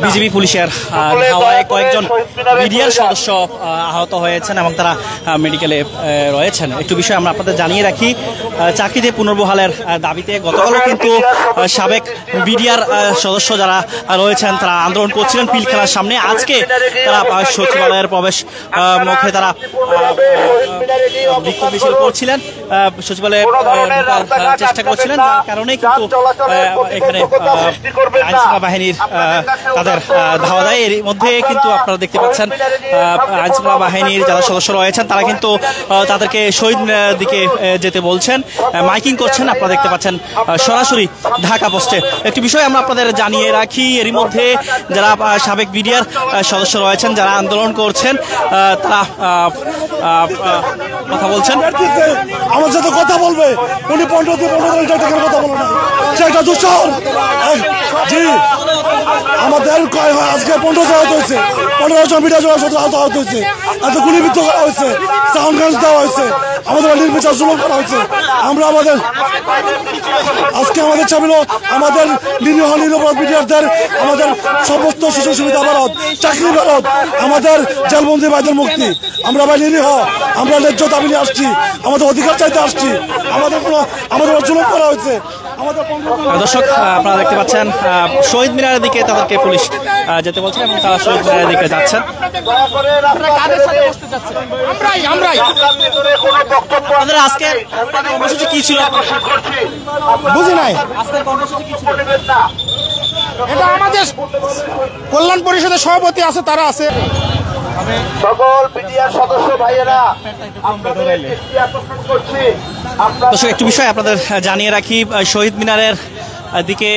BGB পুলিশের ধাওয়ায় কয়েকজন মিডিয়ার সদস্য আহত হয়েছেন এবং তারা মেডিকেলে রয়েছেন। একটু বিষয় আমরা আপনাদের জানিয়ে রাখি, চাকরিতে পুনর্বহালের দাবিতে গতকালও কিন্তু সাবেক মিডিয়ার সদস্য যারা রয়েছেন তারা আন্দোলন করছিলেন পিলখানার সামনে। আজকে তারা সচিবালয়ের প্রবেশ মুখে তারা বিক্ষোভ মিছিল করছিলেন, সচিবালয়ে চেষ্টা করছিলেন, যার কারণে কিন্তু এখানে আইনশৃঙ্খলা বাহিনীর তাদের ধাওয়া দেয়। এর মধ্যে কিন্তু আপনারা দেখতে পাচ্ছেন আইনশৃঙ্খলা বাহিনীর যারা সদস্য রয়েছেন তারা কিন্তু তাদেরকে শহীদ মিনারের দিকে যেতে বলছেন, মাইকিং করছেন। আপনারা দেখতে পাচ্ছেন সরাসরি ঢাকা পোস্টে। একটি বিষয় আমরা আপনাদের জানিয়ে রাখি, এরই মধ্যে যারা সাবেক মিডিয়ার সদস্য রয়েছেন যারা আন্দোলন করছেন তারা কথা বলছেন। আমার সাথে কথা বলবে উনি 15 টাকার কথা বলে না, সেটা দূষণ। জি আমাদের আজকে 15 আহত হয়েছে, 15 মিডিয়া জোড়া 17 আহত হয়েছে, এত গুলিবিদ্ধ করা হয়েছে, সাউন্ড গান দেওয়া হয়েছে, আমাদের নির্বিচার জুলুম করা হয়েছে। আমরা আজকে আমাদের চাইল আমাদের নিরপরাধ মিডিয়ারদের আমাদের সমস্ত সুযোগ সুবিধা ভারত, চাকরি ভারত, আমাদের জেলবন্দি ভাইদের মুক্তি। আমরা ভাই নিরীহ, আমরা ন্যায্য দাবি নিয়ে আসছি, আমাদের অধিকার চাইতে আসছি। আমাদের জুলুম করা হয়েছে। দর্শক আপনারা দেখতে পাচ্ছেন শহীদ মিনারের দিকে তাদেরকে পুলিশ যেতে বলছেন এবং তারা শহীদ মিনারের দিকে যাচ্ছেন। আপনাদের আজকে কর্মসূচি কি ছিল বুঝি নাই? এটা আমাদের কল্যাণ পরিষদের সভাপতি আছে, তারা আছে, সকল মিডিয়ার সদস্য ভাইয়েরা। দর্শক একটু বিষয় আপনাদের জানিয়ে রাখি, শহীদ মিনারের দিকে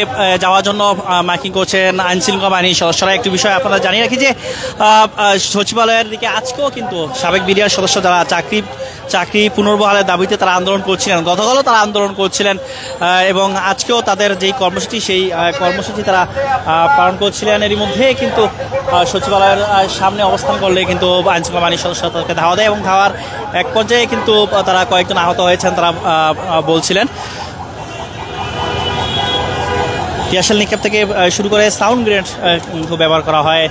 যাওয়ার জন্য মাইকিং করছেন আইনশৃঙ্খলা বাহিনীর সদস্যরা। একটু বিষয় আপনাদের জানিয়ে রাখি যে সচিবালয়ের দিকে আজকেও কিন্তু সাবেক মিডিয়ার সদস্য যারা চাকরি পুনর্বহালের দাবিতে তারা আন্দোলন করছিলেন, গতকালও তারা আন্দোলন করছিলেন এবং আজকেও তাদের যেই কর্মসূচি সেই কর্মসূচি তারা পালন করছিলেন। এরই মধ্যে কিন্তু সচিবালয়ের সামনে অবস্থান করলে কিন্তু আইনশৃঙ্খলা বাহিনীর সদস্যরা তাদেরকে ধাওয়া দেয় এবং ধাওয়ার এক পর্যায়ে কিন্তু তারা কয়েকজন আহত হয়েছেন তারা বলছিলেন। টিয়ারশেল নিক্ষেপ থেকে শুরু করে সাউন্ড গ্রেনেড ব্যবহার করা হয়।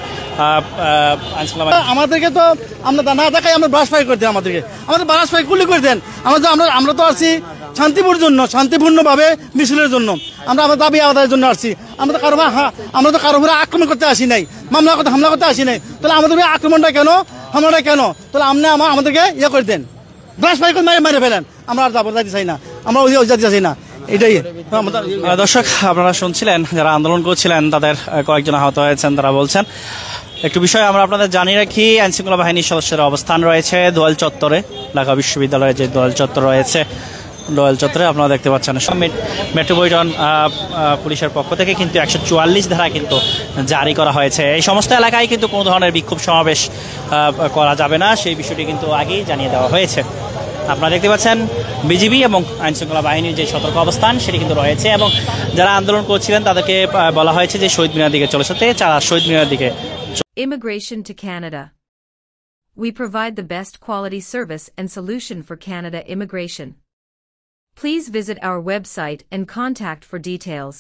আমাদেরকে তো আমরা না দেখাই, আমরা ব্রাশ ফায়ার করে দেন, আমাদের ব্রাশ ফায়ার গুলি করে দেন। আমরা তো আসছি শান্তিপূর্ণভাবে মিছিলের জন্য, আমরা আমাদের দাবি আদায়ের জন্য আসছি। আমরা তো কারো উপরে আক্রমণ করতে আসি নাই, হামলা করতে আসি নাই। তাহলে আমাদের আক্রমণটা কেন, হামলাটা কেন? তাহলে আমাদেরকে ইয়ে করে দেন, ব্রাশ ফায়ার করে মেরে ফেলেন। আমরা আর যাতে চাই না, আমরা ওই জাতি চাই না। এটাই দর্শক আপনারা শুনছিলেন যারা আন্দোলন করছিলেন তাদের কয়েকজন আহত হয়েছেন তারা বলছেন। একটু বিষয় আমরা আপনাদের জানিয়ে রাখি, আইনশৃঙ্খলা বাহিনীর সদস্যের অবস্থান রয়েছে দোয়েল চত্বরে, ঢাকা বিশ্ববিদ্যালয়ের যে দোয়েল চত্বর রয়েছে, দোয়েল চত্বরে আপনারা দেখতে পাচ্ছেন মেট্রোপলিটন পুলিশের পক্ষ থেকে কিন্তু 144 ধারা কিন্তু জারি করা হয়েছে। এই সমস্ত এলাকায় কিন্তু কোনো ধরনের বিক্ষোভ সমাবেশ করা যাবে না, সেই বিষয়টি কিন্তু আগেই জানিয়ে দেওয়া হয়েছে। আপনারা দেখতে পাচ্ছেন বিজিবি এবং আইনশৃঙ্খলা বাহিনীর যে সতর্ক অবস্থান সেটি কিন্তু রয়েছে এবং যারা আন্দোলন করছিলেন তাদেরকে বলা হয়েছে যে শহীদ মিনার দিকে চলে যেতে, যারা শহীদ মিনার দিকে। Immigration to Canada. We provide the best quality service and solution for Canada immigration. Please visit our website and contact for details.